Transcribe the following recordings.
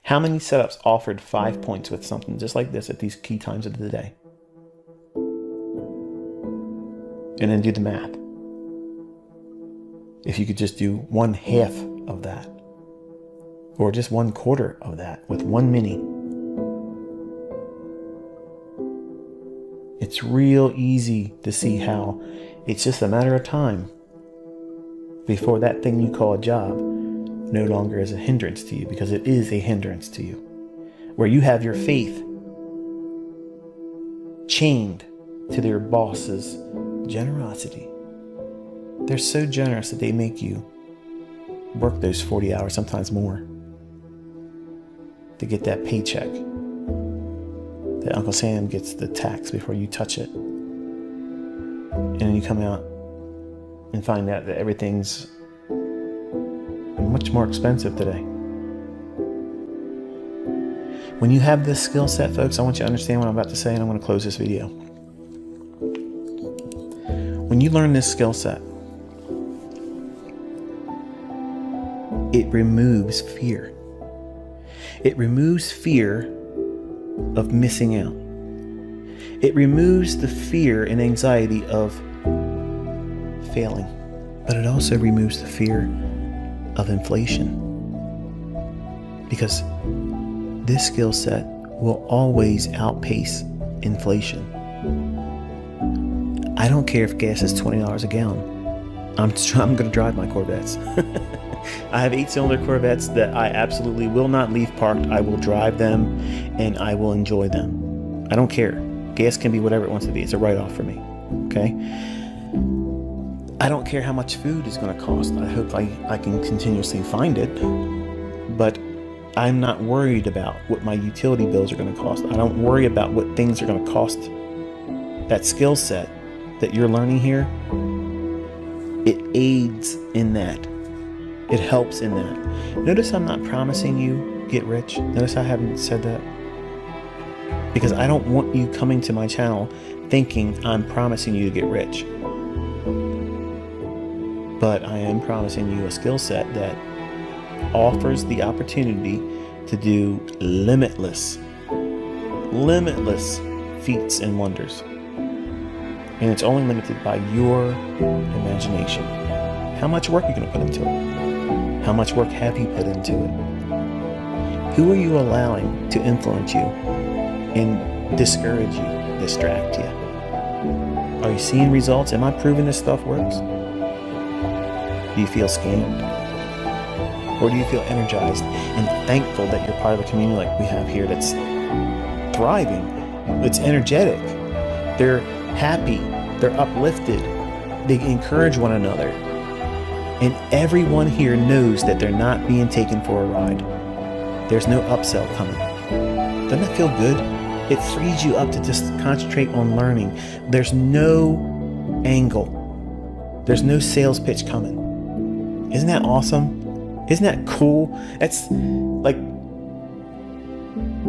How many setups offered 5 points with something just like this at these key times of the day? And then do the math. If you could just do 1/2 of that, or just 1/4 of that with one mini, it's real easy to see how it's just a matter of time before that thing you call a job no longer is a hindrance to you, because it is a hindrance to you. Where you have your faith chained to their boss's generosity. They're so generous that they make you work those 40 hours, sometimes more, to get that paycheck that Uncle Sam gets the tax before you touch it. And then you come out and find out that everything's much more expensive today. When you have this skill set, folks, I want you to understand what I'm about to say, and I'm going to close this video. When you learn this skill set, it removes fear. It removes fear of missing out. It removes the fear and anxiety of failing. But it also removes the fear of inflation. Because this skill set will always outpace inflation. I don't care if gas is $20 a gallon. I'm going to drive my Corvettes. I have 8-cylinder Corvettes that I absolutely will not leave parked. I will drive them and I will enjoy them. I don't care. Gas can be whatever it wants to be. It's a write-off for me. Okay? I don't care how much food is going to cost. I hope I can continuously find it. But I'm not worried about what my utility bills are going to cost. I don't worry about what things are going to cost. That skill set that you're learning here, it aids in that. It helps in that. Notice I'm not promising you get rich. Notice I haven't said that. Because I don't want you coming to my channel thinking I'm promising you to get rich. But I am promising you a skill set that offers the opportunity to do limitless feats and wonders. And it's only limited by your imagination. How much work are you going to put into it? How much work have you put into it? Who are you allowing to influence you and discourage you, distract you? Are you seeing results? Am I proving this stuff works? Do you feel scammed? Or do you feel energized and thankful that you're part of a community like we have here that's thriving, it's energetic, they're happy, they're uplifted, they encourage one another, and everyone here knows that they're not being taken for a ride. There's no upsell coming. Doesn't that feel good? It frees you up to just concentrate on learning. There's no angle. There's no sales pitch coming. Isn't that awesome? Isn't that cool? That's like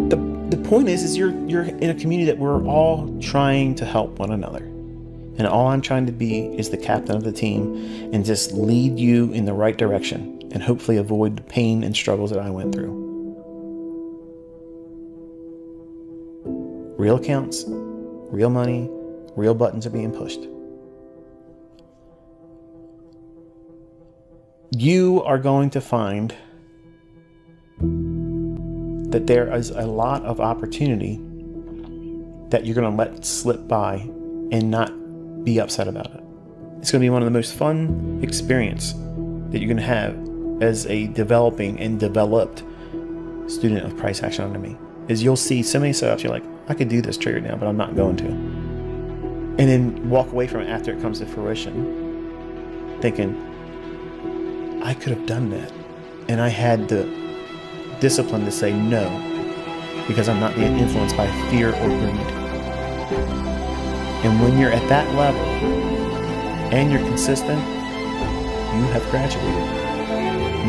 the point is you're in a community that we're all trying to help one another. And all I'm trying to be is the captain of the team and just lead you in the right direction and hopefully avoid the pain and struggles that I went through. Real accounts, real money, real buttons are being pushed. You are going to find that there is a lot of opportunity that you're going to let slip by and not be upset about it. It's going to be one of the most fun experience that you're going to have as a developing and developed student of Price Action Under Me. Is you'll see so many setups, you're like, I could do this trigger now, but I'm not going to. And then walk away from it after it comes to fruition, thinking, I could have done that. And I had the discipline to say no, because I'm not being influenced by fear or greed. And when you're at that level and you're consistent, you have graduated.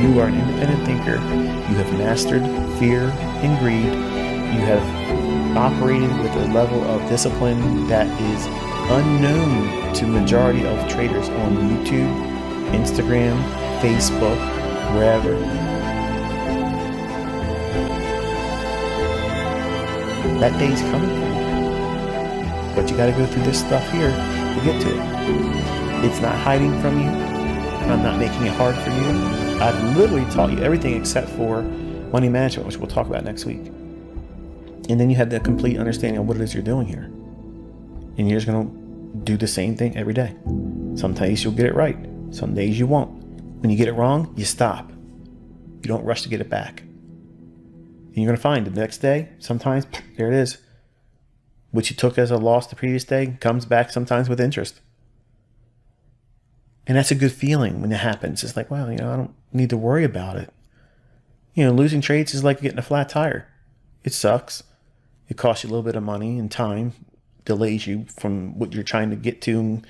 You are an independent thinker. You have mastered fear and greed. You have operated with a level of discipline that is unknown to the majority of traders on YouTube, Instagram, Facebook, wherever. That day's coming for you. But you got to go through this stuff here to get to it. It's not hiding from you. I'm not making it hard for you. I've literally taught you everything except for money management, which we'll talk about next week. And then you have the complete understanding of what it is you're doing here. And you're just going to do the same thing every day. Some days you'll get it right. Some days you won't. When you get it wrong, you stop. You don't rush to get it back. And you're going to find the next day, sometimes, there it is. What you took as a loss the previous day comes back sometimes with interest. And that's a good feeling when it happens. It's like, wow, I don't need to worry about it. Losing trades is like getting a flat tire. It sucks. It costs you a little bit of money and time, delays you from what you're trying to get to and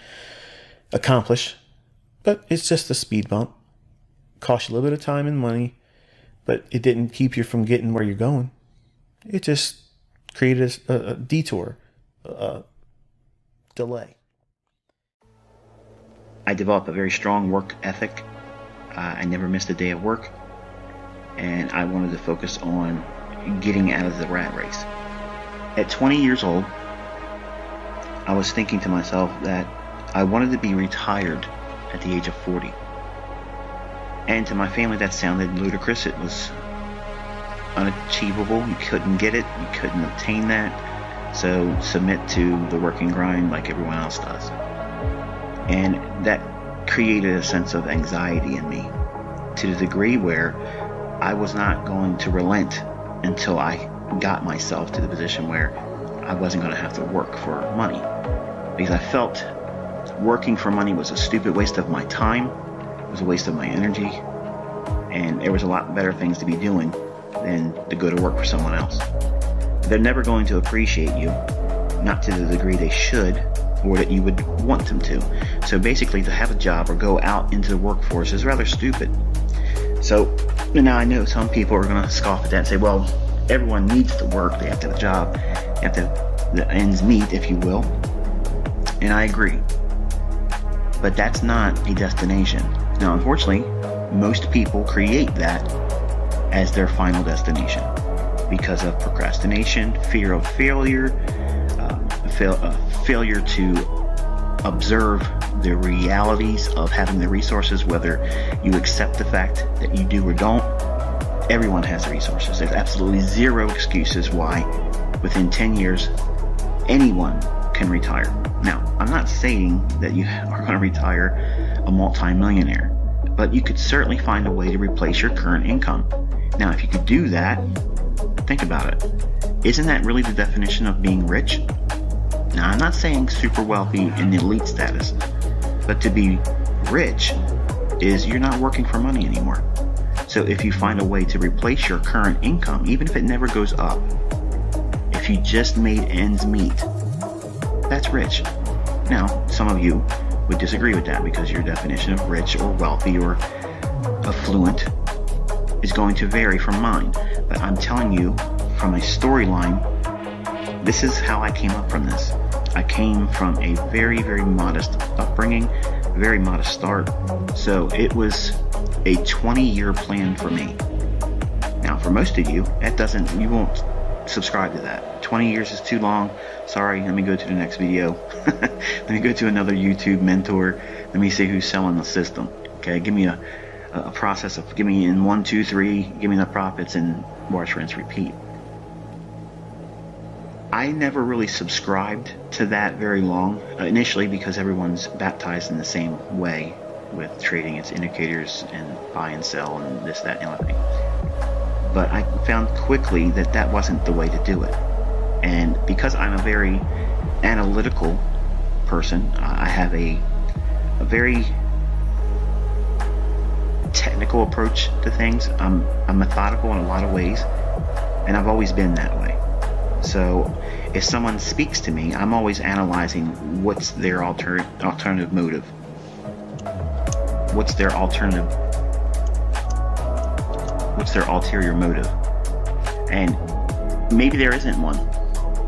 accomplish. But it's just a speed bump. Costs you a little bit of time and money, but it didn't keep you from getting where you're going. It just created a detour, a delay. I developed a very strong work ethic. I never missed a day of work, and I wanted to focus on getting out of the rat race. At 20 years old, I was thinking to myself that I wanted to be retired at the age of 40. And to my family, that sounded ludicrous. It was unachievable. You couldn't get it. You couldn't obtain that. So submit to the working grind like everyone else does. And that created a sense of anxiety in me to the degree where I was not going to relent until I got myself to the position where I wasn't going to have to work for money. Because I felt working for money was a stupid waste of my time. It was a waste of my energy. And there was a lot better things to be doing than to go to work for someone else. They're never going to appreciate you, not to the degree they should, or that you would want them to. So basically, to have a job or go out into the workforce is rather stupid. So now I know some people are going to scoff at that and say, well, everyone needs to work. They have to have a job. They have to the ends meet, if you will. And I agree. But that's not a destination. Now, unfortunately, most people create that as their final destination because of procrastination, fear of failure, failure to observe the realities of having the resources, whether you accept the fact that you do or don't. Everyone has resources. There's absolutely zero excuses why within 10 years anyone can retire. Now, I'm not saying that you are going to retire a multi-millionaire, but you could certainly find a way to replace your current income. Now, if you could do that, think about it. Isn't that really the definition of being rich? Now, I'm not saying super wealthy in elite status, but to be rich is you're not working for money anymore. So if you find a way to replace your current income, even if it never goes up, if you just made ends meet, that's rich. Now, some of you would disagree with that because your definition of rich or wealthy or affluent is going to vary from mine. But I'm telling you from a storyline, this is how I came up from this. I came from a very, very modest upbringing, very modest start. So it was a 20-year plan for me. Now, for most of you, you won't subscribe to that. 20 years is too long. Sorry, let me go to the next video. Let me go to another YouTube mentor. Let me see who's selling the system. Okay, give me a process of, give me in 1, 2, 3, give me the profits and wash, rinse, repeat. I never really subscribed to that very long, initially because everyone's baptized in the same way with trading. It's indicators and buy and sell and this, that, and the other thing. But I found quickly that that wasn't the way to do it. And because I'm a very analytical person, I have a very technical approach to things. I'm methodical in a lot of ways, and I've always been that way. So if someone speaks to me, I'm always analyzing what's their alternative motive. What's their ulterior motive? And maybe there isn't one,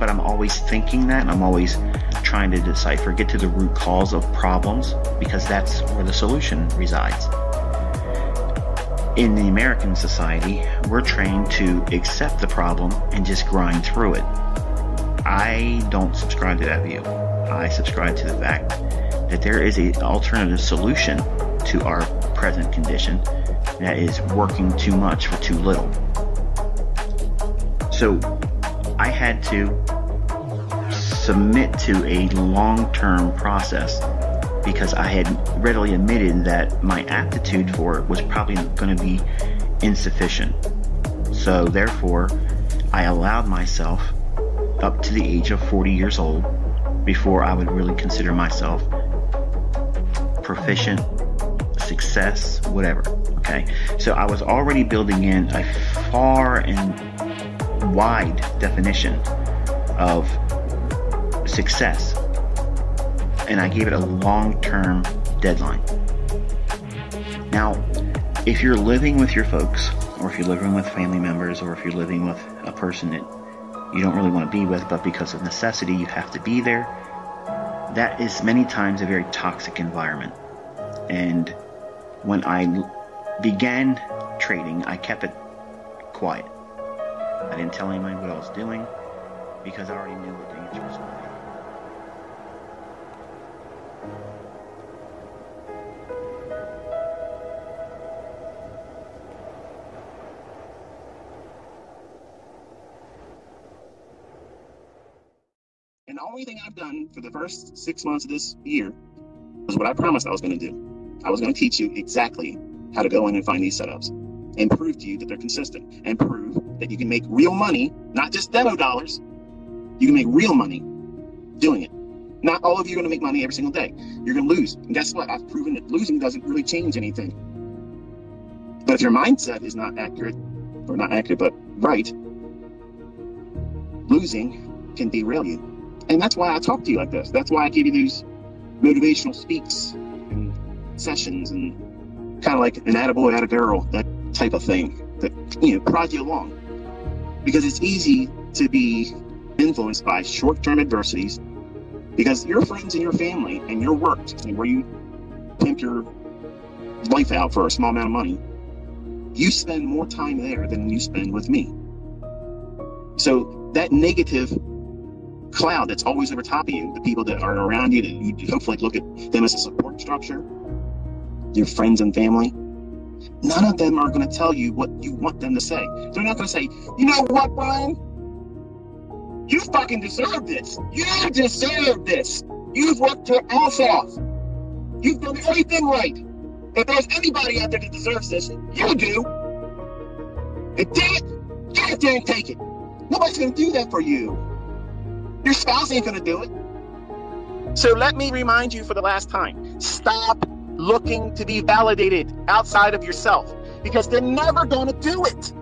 but I'm always thinking that, and I'm always trying to decipher, get to the root cause of problems, because that's where the solution resides. In the American society, we're trained to accept the problem and just grind through it. I don't subscribe to that view. I subscribe to the fact that there is an alternative solution to our present condition that is working too much for too little. So I had to submit to a long-term process because I had readily admitted that my aptitude for it was probably going to be insufficient. So therefore, I allowed myself up to the age of 40 years old before I would really consider myself proficient, success, whatever. Okay, so I was already building in a far and wide definition of success, and I gave it a long-term deadline. Now, if you're living with your folks, or if you're living with family members, or if you're living with a person that you don't really want to be with, but because of necessity you have to be there, that is many times a very toxic environment. And when I began trading, I kept it quiet. I didn't tell anybody what I was doing because I already knew what the answer was going to be. And the only thing I've done for the first 6 months of this year was what I promised I was going to do. I was going to teach you exactly how to go in and find these setups and prove to you that they're consistent and prove that you can make real money, not just demo dollars. You can make real money doing it. Not all of you are going to make money every single day. You're going to lose. And guess what? I've proven that losing doesn't really change anything. But if your mindset is not accurate, or not accurate, but right, losing can derail you. And that's why I talk to you like this. That's why I give you these motivational speaks and sessions and kind of like an attaboy, attagirl, that type of thing that, prod you along. Because it's easy to be influenced by short-term adversities because your friends and your family and your work, where you pimp your life out for a small amount of money, you spend more time there than you spend with me. So that negative cloud that's always over top of you, the people that are around you, that you hopefully look at them as a support structure, your friends and family, none of them are going to tell you what you want them to say. They're not going to say, you know what, Brian? You fucking deserve this. You deserve this. You've worked your ass off. You've done everything right. If there's anybody out there that deserves this, you do. And damn it, get out there and take it. Nobody's going to do that for you. Your spouse ain't going to do it. So let me remind you for the last time, stop looking to be validated outside of yourself because they're never going to do it.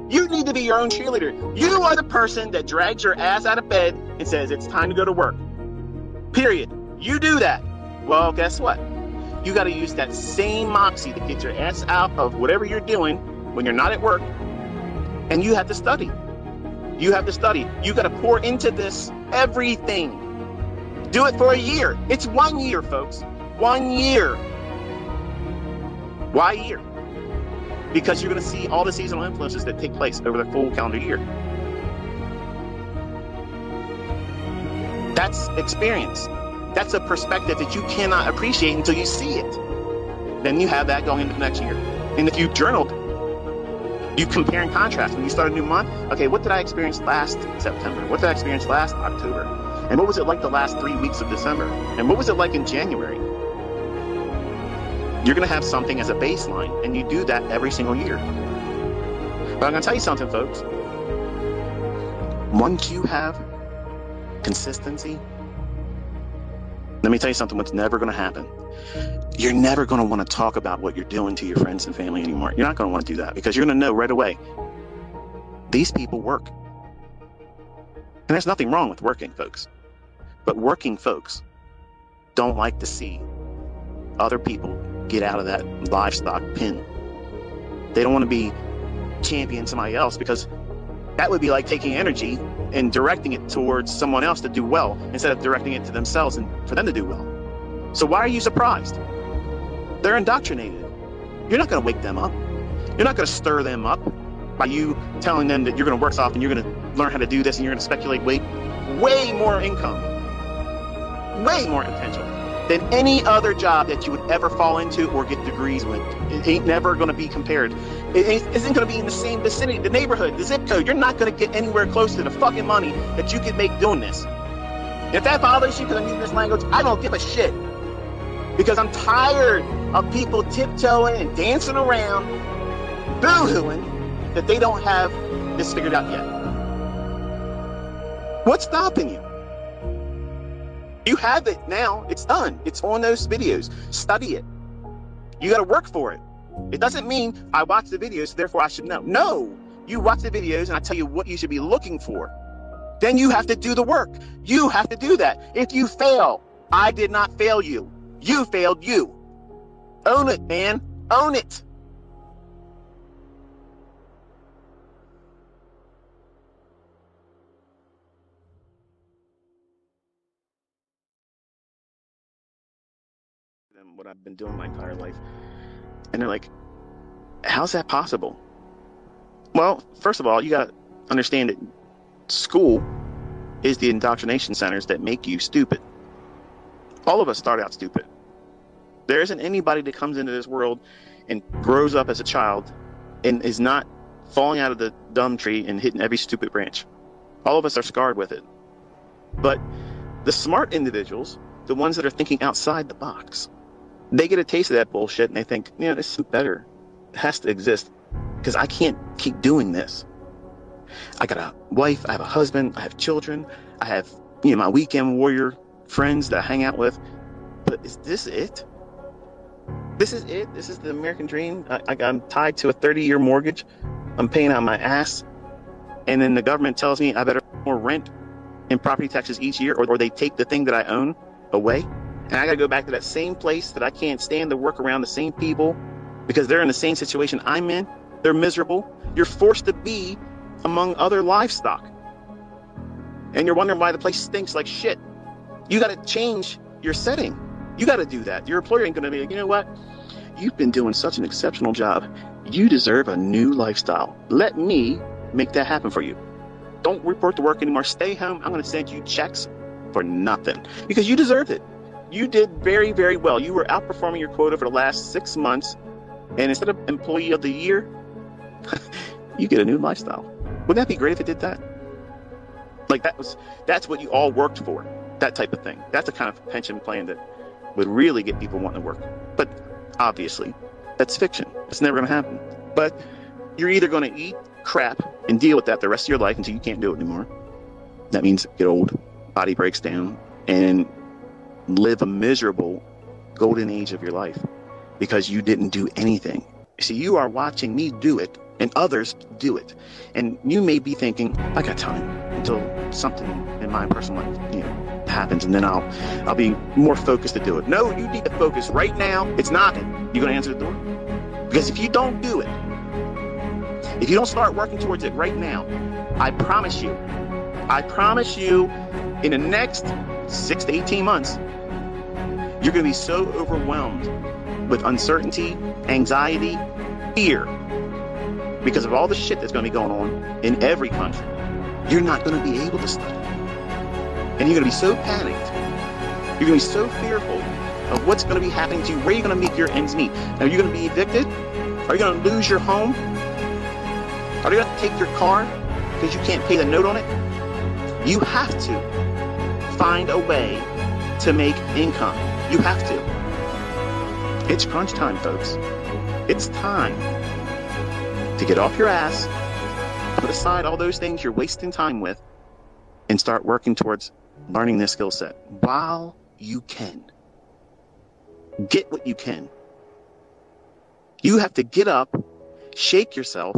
You need to be your own cheerleader. You are the person that drags your ass out of bed and says it's time to go to work. Period. You do that. Well, guess what? You got to use that same moxie to get your ass out of whatever you're doing when you're not at work, and you have to study. You have to study. You got to pour into this everything. Do it for a year. It's 1 year, folks. 1 year. Why a year? Because you're going to see all the seasonal influences that take place over the full calendar year. That's experience. That's a perspective that you cannot appreciate until you see it. Then you have that going into the next year. And if you journaled, you compare and contrast. When you start a new month, okay, what did I experience last September? What did I experience last October? And what was it like the last 3 weeks of December? And what was it like in January? You're going to have something as a baseline, and you do that every single year. But I'm going to tell you something, folks. Once you have consistency, let me tell you something, what's never going to happen. You're never going to want to talk about what you're doing to your friends and family anymore. You're not going to want to do that because you're going to know right away, these people work. And there's nothing wrong with working, folks. But working folks don't like to see other people get out of that livestock pen. They don't want to be championing somebody else because that would be like taking energy and directing it towards someone else to do well instead of directing it to themselves and for them to do well. So why are you surprised? They're indoctrinated. You're not going to wake them up. You're not going to stir them up by you telling them that you're going to work soft and you're going to learn how to do this and you're going to speculate weight. way more income, way more potential than any other job that you would ever fall into or get degrees with. It ain't never going to be compared. Isn't going to be in the same vicinity, the neighborhood, the zip code. You're not going to get anywhere close to the fucking money that you could make doing this. If that bothers you because I'm using this language, I don't give a shit. Because I'm tired of people tiptoeing and dancing around, boo-hooing that they don't have this figured out yet. What's stopping you? You have it now. It's done. It's on those videos. Study it. You got to work for it. It doesn't mean I watch the videos, therefore I should know. No, you watch the videos and I tell you what you should be looking for. Then you have to do the work. You have to do that. If you fail, I did not fail you. You failed you. Own it, man. Own it. What I've been doing my entire life. And they're like, how's that possible? Well, first of all, you got to understand that school is the indoctrination centers that make you stupid. All of us start out stupid. There isn't anybody that comes into this world and grows up as a child and is not falling out of the dumb tree and hitting every stupid branch. All of us are scarred with it. But the smart individuals, the ones that are thinking outside the box, they get a taste of that bullshit and they think, you know, this is better. It has to exist because I can't keep doing this. I got a wife, I have a husband, I have children, I have, you know, my weekend warrior friends that I hang out with. But is this it? This is it? This is the American dream? I'm tied to a 30-year mortgage. I'm paying out my ass. And then the government tells me I better pay more rent and property taxes each year, or they take the thing that I own away. And I got to go back to that same place that I can't stand to work around the same people because they're in the same situation I'm in. They're miserable. You're forced to be among other livestock. And you're wondering why the place stinks like shit. You got to change your setting. You got to do that. Your employer ain't going to be like, you know what? You've been doing such an exceptional job. You deserve a new lifestyle. Let me make that happen for you. Don't report to work anymore. Stay home. I'm going to send you checks for nothing because you deserved it. You did very, very well. You were outperforming your quota for the last 6 months. And instead of employee of the year, you get a new lifestyle. Wouldn't that be great if it did that? Like that's what you all worked for. That type of thing. That's the kind of pension plan that would really get people wanting to work. But obviously, that's fiction. It's never going to happen. But you're either going to eat crap and deal with that the rest of your life until you can't do it anymore. That means get old, body breaks down, and live a miserable golden age of your life because you didn't do anything. See, you are watching me do it and others do it. And you may be thinking, I got time until something in my personal life, you know, happens and then I'll be more focused to do it. No, you need to focus right now. It's knocking. You're going to answer the door. Because if you don't do it, if you don't start working towards it right now, I promise you in the next 6 to 18 months, you're going to be so overwhelmed with uncertainty, anxiety, fear, because of all the shit that's going to be going on in every country. You're not going to be able to study. And you're going to be so panicked. You're going to be so fearful of what's going to be happening to you. Where are you going to make your ends meet? Are you going to be evicted? Are you going to lose your home? Are you going to take your car because you can't pay the note on it? You have to find a way to make income. You have to. It's crunch time, folks. It's time to get off your ass, put aside all those things you're wasting time with, and start working towards learning this skill set while you can. Get what you can. You have to get up, shake yourself,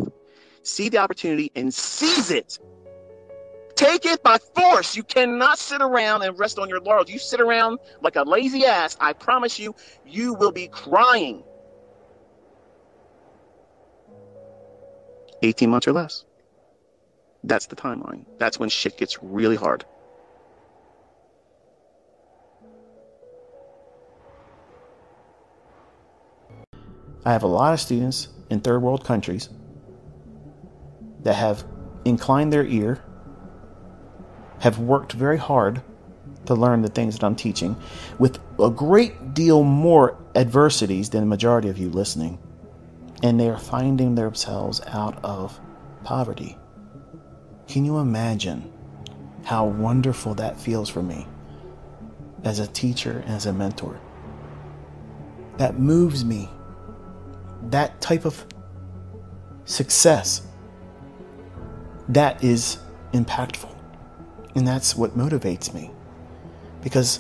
see the opportunity, and seize it. Take it by force. You cannot sit around and rest on your laurels. You sit around like a lazy ass, I promise you, you will be crying. 18 months or less. That's the timeline. That's when shit gets really hard. I have a lot of students in third world countries that have inclined their ear have worked very hard to learn the things that I'm teaching with a great deal more adversities than the majority of you listening. And they are finding themselves out of poverty. Can you imagine how wonderful that feels for me as a teacher, as a mentor? That moves me. That type of success, that is impactful. And that's what motivates me. Because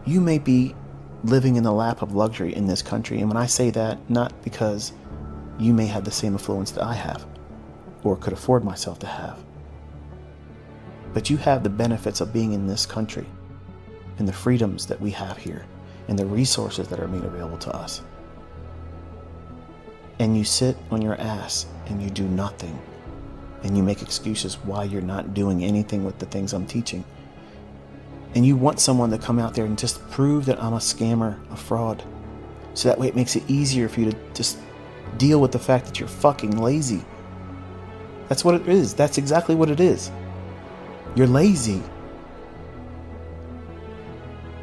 you may be living in the lap of luxury in this country. And when I say that, not because you may have the same affluence that I have or could afford myself to have, but you have the benefits of being in this country and the freedoms that we have here and the resources that are made available to us. And you sit on your ass and you do nothing, and you make excuses why you're not doing anything with the things I'm teaching. And you want someone to come out there and just prove that I'm a scammer, a fraud. So that way it makes it easier for you to just deal with the fact that you're fucking lazy. That's what it is. That's exactly what it is. You're lazy.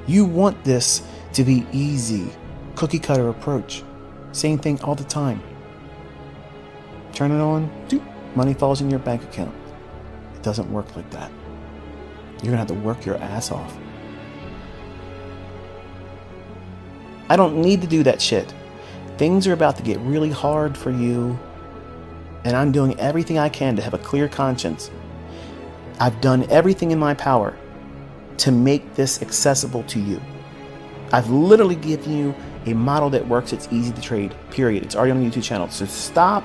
You want this to be easy, cookie cutter approach. Same thing all the time. Turn it on, money falls in your bank account. It doesn't work like that. You're gonna have to work your ass off. I don't need to do that shit. Things are about to get really hard for you, and I'm doing everything I can to have a clear conscience. I've done everything in my power to make this accessible to you. I've literally given you a model that works. It's easy to trade, period. It's already on the YouTube channel. So stop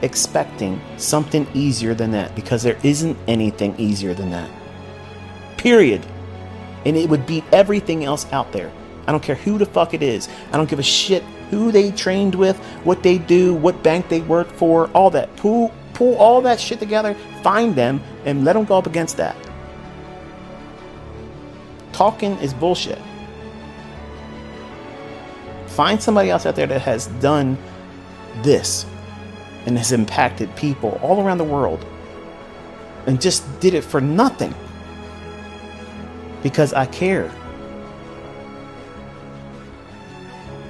expecting something easier than that, because there isn't anything easier than that. Period. And it would beat everything else out there. I don't care who the fuck it is. I don't give a shit who they trained with, what they do, what bank they work for, all that. Pull all that shit together, find them, and let them go up against that. Talking is bullshit. Find somebody else out there that has done this and has impacted people all around the world and just did it for nothing. Because I care.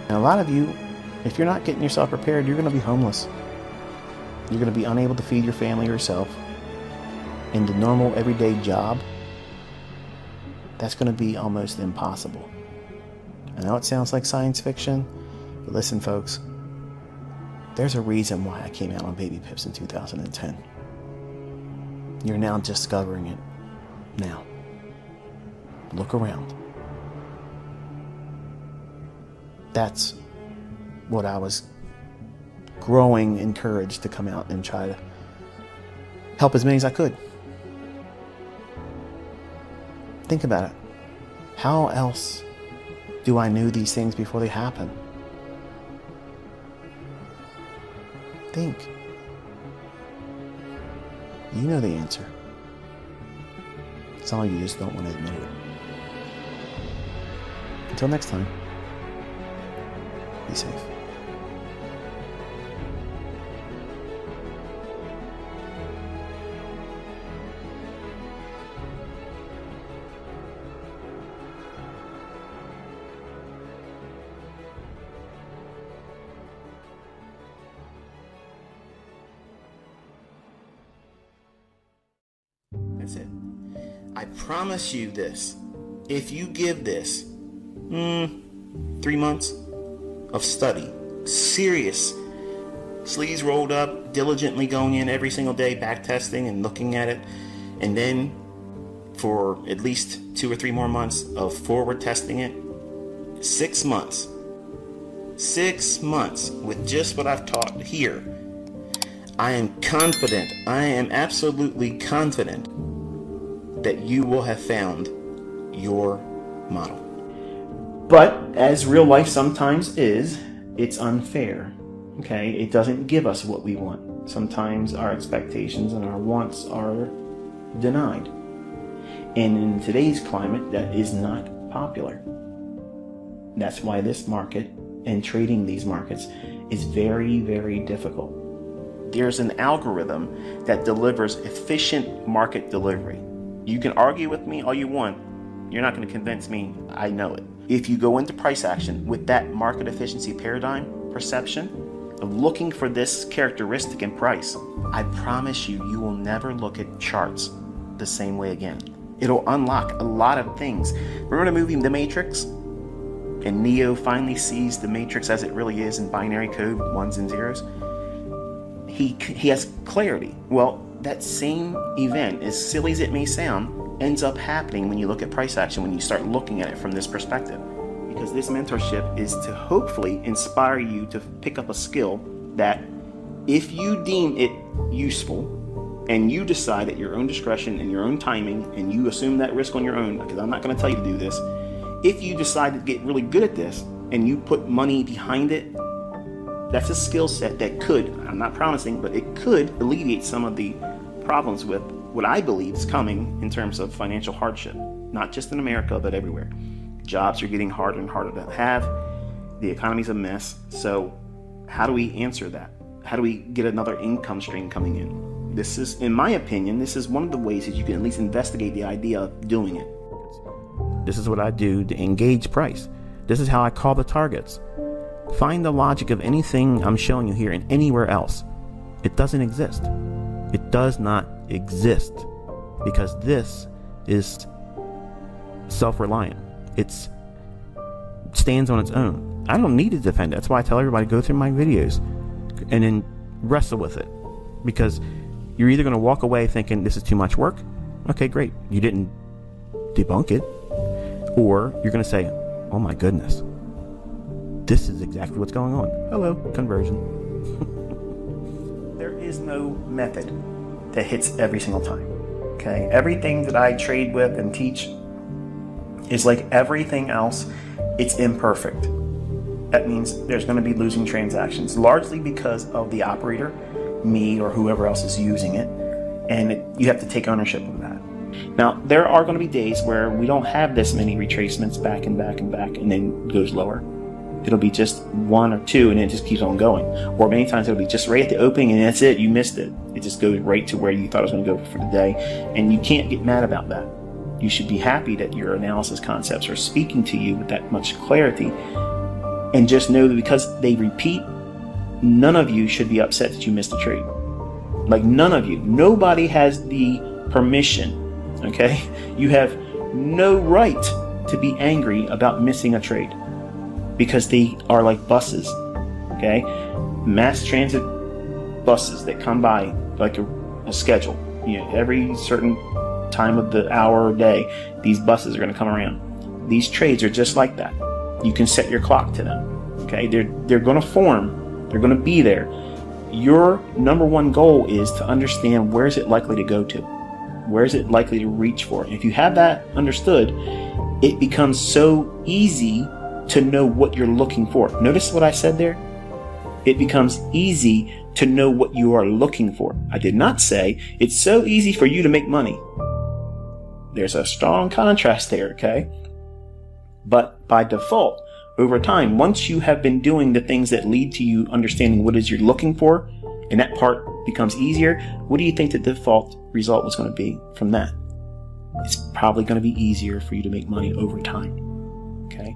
And a lot of you, if you're not getting yourself prepared, you're going to be homeless. You're going to be unable to feed your family or yourself. And the normal everyday job, that's going to be almost impossible. I know it sounds like science fiction, but listen, folks, there's a reason why I came out on baby pips in 2010. You're now discovering it now. Look around. That's what I was growing encouraged to come out and try to help as many as I could. Think about it. How else do I know these things before they happen? Think. You know the answer. Some of you just don't want to admit it. Until next time, be safe. That's it. I promise you this. If you give this 3 months of study, serious, sleeves rolled up, diligently going in every single day, back testing and looking at it, and then for at least 2 or 3 more months of forward testing it, 6 months. 6 months with just what I've taught here. I am confident, I am absolutely confident that you will have found your model. But as real life sometimes is, it's unfair. Okay? It doesn't give us what we want. Sometimes our expectations and our wants are denied. And in today's climate, that is not popular. That's why this market and trading these markets is very, very difficult. There's an algorithm that delivers efficient market delivery. You can argue with me all you want. You're not going to convince me I know it. If you go into price action with that market efficiency paradigm perception of looking for this characteristic in price, I promise you, you will never look at charts the same way again. It'll unlock a lot of things. Remember the movie The Matrix? And Neo finally sees the Matrix as it really is in binary code, ones and zeros. He has clarity. Well, that same event, as silly as it may sound, ends up happening when you look at price action, when you start looking at it from this perspective. Because this mentorship is to hopefully inspire you to pick up a skill that, if you deem it useful and you decide at your own discretion and your own timing, and you assume that risk on your own, because I'm not going to tell you to do this, if you decide to get really good at this and you put money behind it, that's a skill set that could, I'm not promising, but it could alleviate some of the problems with what I believe is coming in terms of financial hardship, not just in America, but everywhere. Jobs are getting harder and harder to have. The economy's a mess. So how do we answer that? How do we get another income stream coming in? This is, in my opinion, this is one of the ways that you can at least investigate the idea of doing it. This is what I do to engage price. This is how I call the targets. Find the logic of anything I'm showing you here and anywhere else. It doesn't exist. It does not exist, because this is self-reliant. It stands on its own. I don't need to defend it. That's why I tell everybody, go through my videos and then wrestle with it, because you're either going to walk away thinking this is too much work. Okay, great. You didn't debunk it. Or you're going to say, oh my goodness, this is exactly what's going on. Hello, conversion. There is no method that hits every single time. Okay, everything that I trade with and teach is like everything else. It's imperfect. That means there's going to be losing transactions, largely because of the operator, me or whoever else is using it, and you have to take ownership of that. Now, there are going to be days where we don't have this many retracements back and back and back, and then it goes lower. It'll be just one or two, and it just keeps on going. Or many times it'll be just right at the opening, and that's it. You missed it. It just goes right to where you thought it was going to go for the day, and you can't get mad about that. You should be happy that your analysis concepts are speaking to you with that much clarity, and just know that because they repeat, none of you should be upset that you missed a trade. Like, none of you. Nobody has the permission, okay? You have no right to be angry about missing a trade, because they are like buses, okay? Mass transit buses that come by like a schedule. You know, every certain time of the hour or day, these buses are going to come around. These trades are just like that. You can set your clock to them, okay? They're going to form. They're going to be there. Your number one goal is to understand, where is it likely to go to? Where is it likely to reach for? And if you have that understood, it becomes so easy to know what you're looking for. Notice what I said there? It becomes easy to know what you are looking for. I did not say it's so easy for you to make money. There's a strong contrast there, okay? But by default, over time, once you have been doing the things that lead to you understanding what it is you're looking for, and that part becomes easier, what do you think the default result was going to be from that? It's probably going to be easier for you to make money over time, okay?